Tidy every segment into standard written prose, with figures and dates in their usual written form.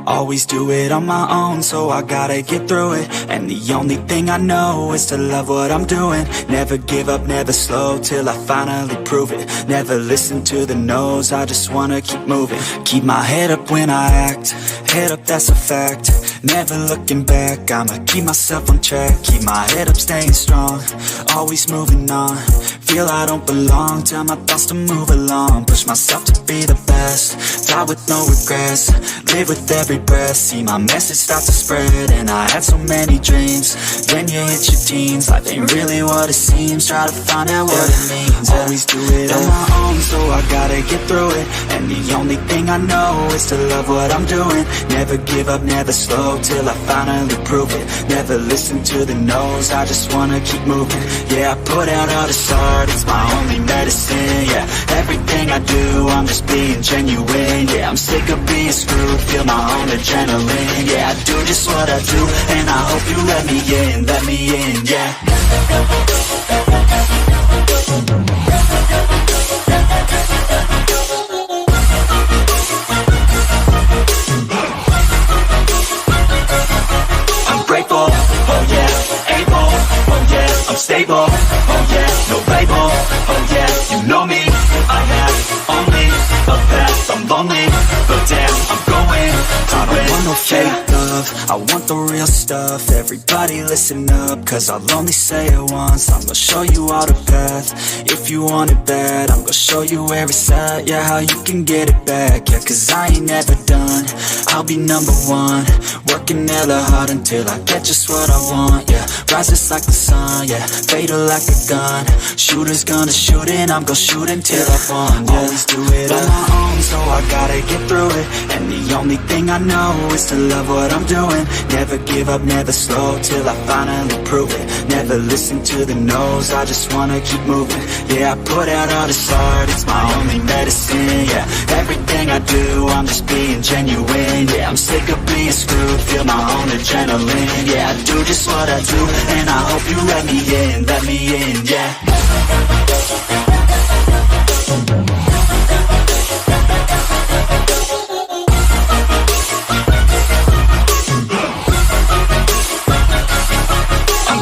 Always do it on my own, so I gotta get through it. And the only thing I know is to love what I'm doing. Never give up, never slow, till I finally prove it. Never listen to the no's, I just wanna keep moving. Keep my head up when I act, head up, that's a fact. Never looking back, I'ma keep myself on track. Keep my head up, staying strong, always moving on. Feel I don't belong, tell my thoughts to move along. Push myself to be the best, die with no regrets. Live with every breath, see my message start to spread. And I had so many dreams, when you hit your teens, life ain't really what it seems. Try to find out what it means. Always do it on my own, so I gotta get through it. And the only thing I know is to love what I'm doing. Never give up, never slow, till I finally prove it. Never listen to the no's, I just wanna keep moving. Yeah, I put out all this art, it's my only medicine. Yeah, everything I do, I'm just being genuine. Yeah, I'm sick of being screwed, feel my own adrenaline. Yeah, I do just what I do, and I hope you let me in, yeah. I'm grateful, oh yeah, able, oh yeah, I'm stable, oh yeah, no label, oh yeah, you know me, I have only a path, I'm lonely, but damn, I'm going to win. I don't want no fake love, I want the real stuff. Everybody listen up, cause I'll only say it once. I'm gonna show you all the path, if you want it bad. I'm gonna show you where it's at, yeah, how you can get it back. Yeah, cause I ain't never done, I'll be number one. Working hella hard until I get just what I want, yeah. Rises like the sun, yeah, fatal like a gun. Shooter's gonna shoot and I'm gonna shoot until I won, yeah. Always do it on my own, so I gotta get through it. And the only thing I know is to love what I'm doing. Never give up, never slow, till I finally prove it. Never listen to the no's, I just wanna keep moving. Yeah, I put out all this art, it's my only medicine. Yeah, everything I do, I'm just being genuine. Yeah, I'm sick of being screwed, feel my own adrenaline. Yeah, I do just what I do, and I hope you let me in, yeah.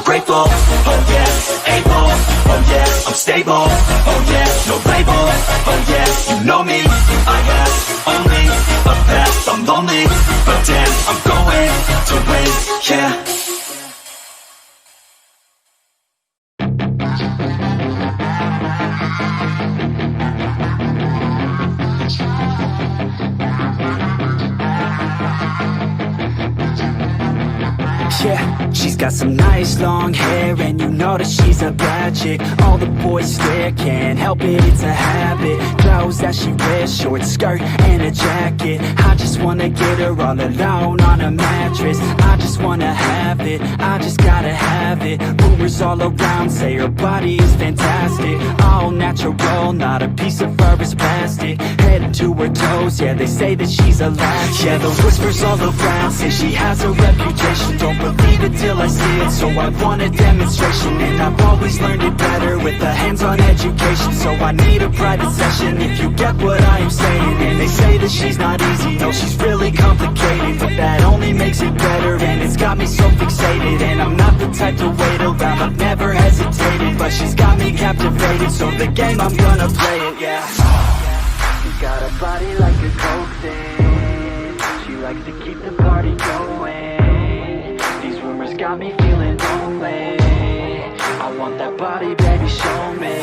Grateful, oh yeah, able, oh yeah, I'm stable, oh yeah, no label, oh yeah, you know me, I have only a path, I'm lonely, but damn, I'm going to win, yeah. Yeah, she's got some nice long hair, and you know that she's a bad chick. All the boys stare, can't help it, it's a habit. Clothes that she wears, short skirt and a jacket. I just wanna get her all alone on a mattress. I just wanna have it, I just gotta have it. Rumors all around say her body is fantastic. All natural, not a piece of fur is plastic. Head to her toes, yeah, they say that she's a latch. Yeah, the whispers all around say she has a reputation. Don't believe it till I see it, so I want a demonstration. And I've always learned it better with a hands-on education. So I need a private session if you get what I am saying. And they say that she's not easy, no, she's really complicated. But that only makes it better, and it's got me so fixated. And I'm not the type to wait around, I've never hesitated. But she's got me captivated, so the game, I'm gonna play it, yeah. She's got a body like a coke thing, she likes to keep the party going. Got me feeling lonely, I want that body, baby, show me.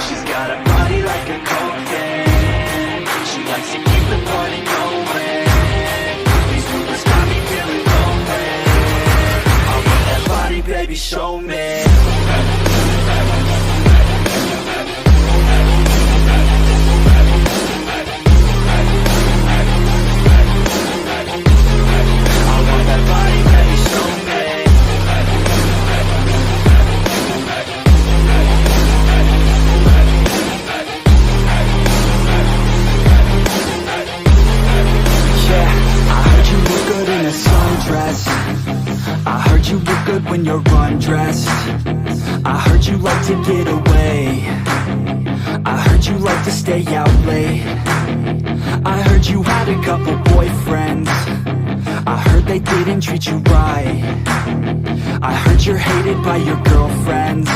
She's got a body like a coke thing, she likes to keep the party going. These rumors got me feeling lonely, I want that body, baby, show me. I heard you look good when you're undressed. I heard you like to get away. I heard you like to stay out late. I heard you had a couple boyfriends. I heard they didn't treat you right. I heard you're hated by your girlfriends,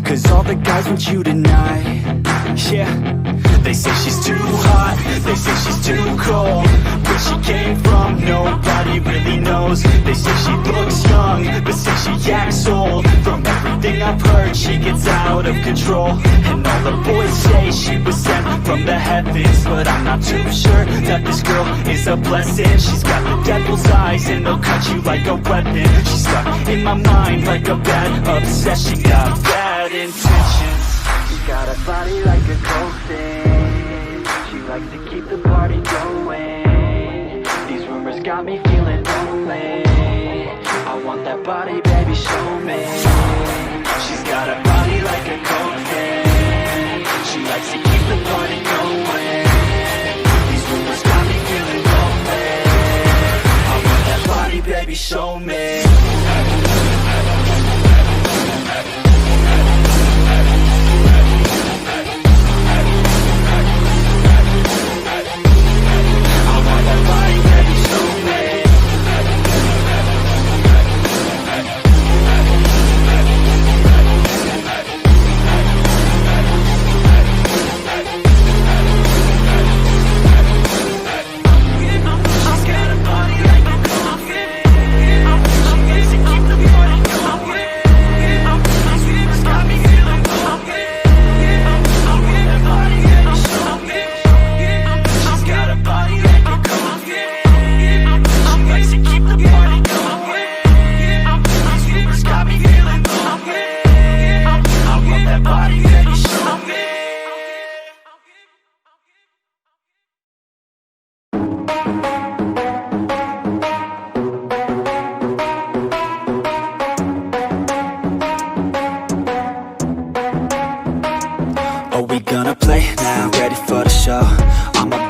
'cause all the guys want you tonight. Yeah. They say she's too hot, they say she's too cold. Where she came from, nobody really knows. They say she looks young, but say she acts old. From everything I've heard, she gets out of control. And all the boys say she was sent from the heavens, but I'm not too sure that this girl is a blessing. She's got the devil's eyes and they'll cut you like a weapon. She's stuck in my mind like a bad obsession. Got bad intentions. She's got a body like a cold thing. She likes to keep the party going. These rumors got me feeling lonely. I want that body, baby, show me. She's got a body like a cold thing. She likes to keep the party going. These rumors got me feeling lonely. I want that body, baby, show me.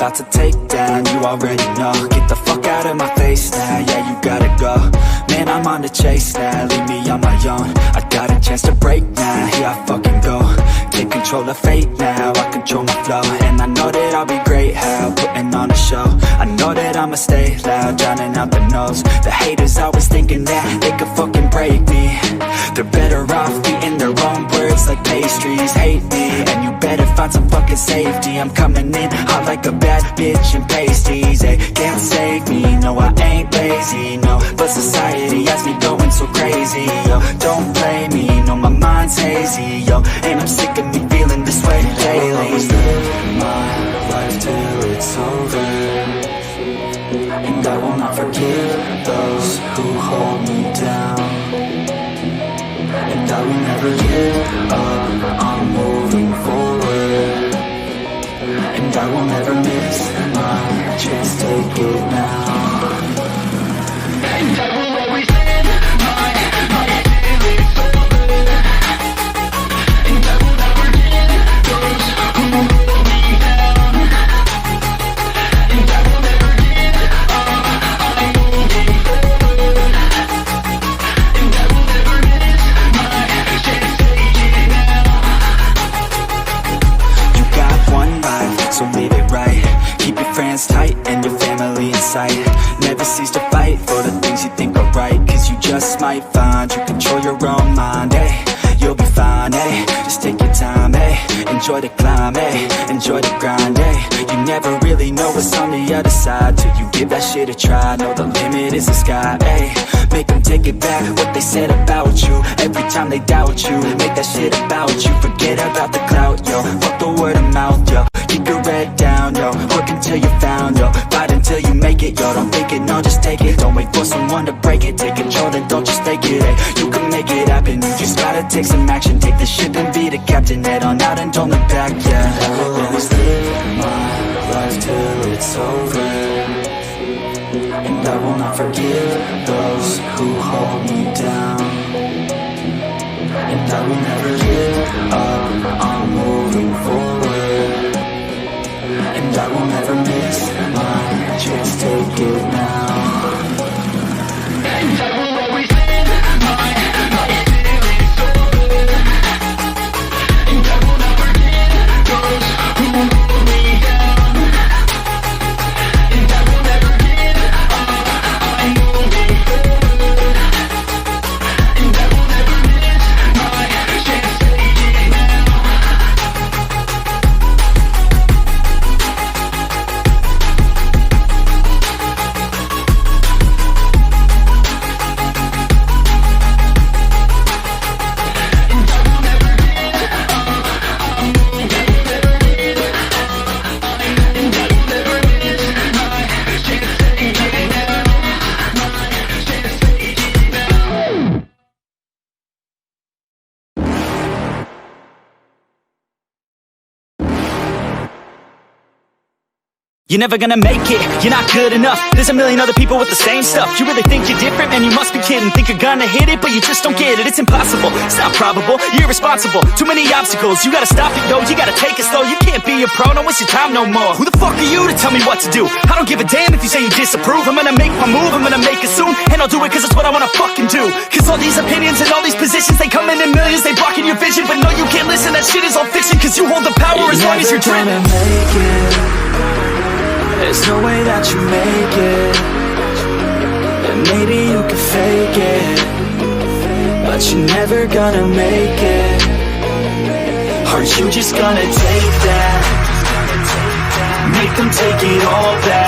To take down, you already know. Get the fuck out of my face now, yeah, you gotta go. Man, I'm on the chase now, leave me on my own. I got a chance to break now, here I fucking go. Take control of fate now, I control my flow. And I know that I'll be great, how, putting on a show. I know that I'ma stay loud, drowning out the noise. The haters always thinking that they could fucking break me. They're better off eating their own words like pastries. Hate me, and you better find some fucking safety. I'm coming in hot like a bad bitch and pasties. They can't save me, no I ain't lazy, no. But society has me going so crazy, yo. Don't blame me, no my mind's hazy, yo. And I'm sick of me feeling this way daily. I'll always live my life till it's over, and I will not forgive those who hold me down. And I will never give up, I'm moving forward. And I will never miss my chance, take it now. And I will always live my life till it's over. And I will never give those who hold me down. And I will never give up, I'm moving forward. And I will never miss my chance, take it now. You got one life, so live it right. Keep your friends tight and your family in sight. Never cease to fight for the things you think are right, 'cause you just might find you control your own mind, hey. You'll be fine, hey. Just take your time, hey. Enjoy the climb, hey. Enjoy the grind, hey. You never really know what's on the other side till you give that shit a try. Know the limit is the sky, hey. Make them take it back, what they said about you. Every time they doubt you, make that shit about you. Forget about the clout, yo. Fuck the word of mouth, yo. Keep your head down, yo. Work until you found, yo. Fight until you make it, yo. Don't think it, no, just take it. Don't wait for someone to break it. Take control, then don't just take it, hey. You can make it happen, you just gotta take some action. Take the ship and be the captain. Head on out and don't look back, yeah. I will always live my life till it's over. And I will not forgive those who hold me down. And I will never give up, I'm moving forward. And I will never miss my chance, take it now. And I will always live my life till it's over. And I will never give those who hold me down. You're never gonna make it, you're not good enough. There's a million other people with the same stuff. You really think you're different? Man, you must be kidding. Think you're gonna hit it, but you just don't get it. It's impossible, it's not probable, you're irresponsible. Too many obstacles, you gotta stop it, yo. You gotta take it slow, you can't be a pro. Don't waste your time no more. Who the fuck are you to tell me what to do? I don't give a damn if you say you disapprove. I'm gonna make my move, I'm gonna make it soon. And I'll do it cause it's what I wanna fucking do. Cause all these opinions and all these positions, they come in millions, they blocking your vision. But no, you can't listen, that shit is all fiction. Cause you hold the power as long as you're dreaming. There's no way that you make it. And maybe you can fake it, but you're never gonna make it. Aren't you just gonna take that? Make them take it all back.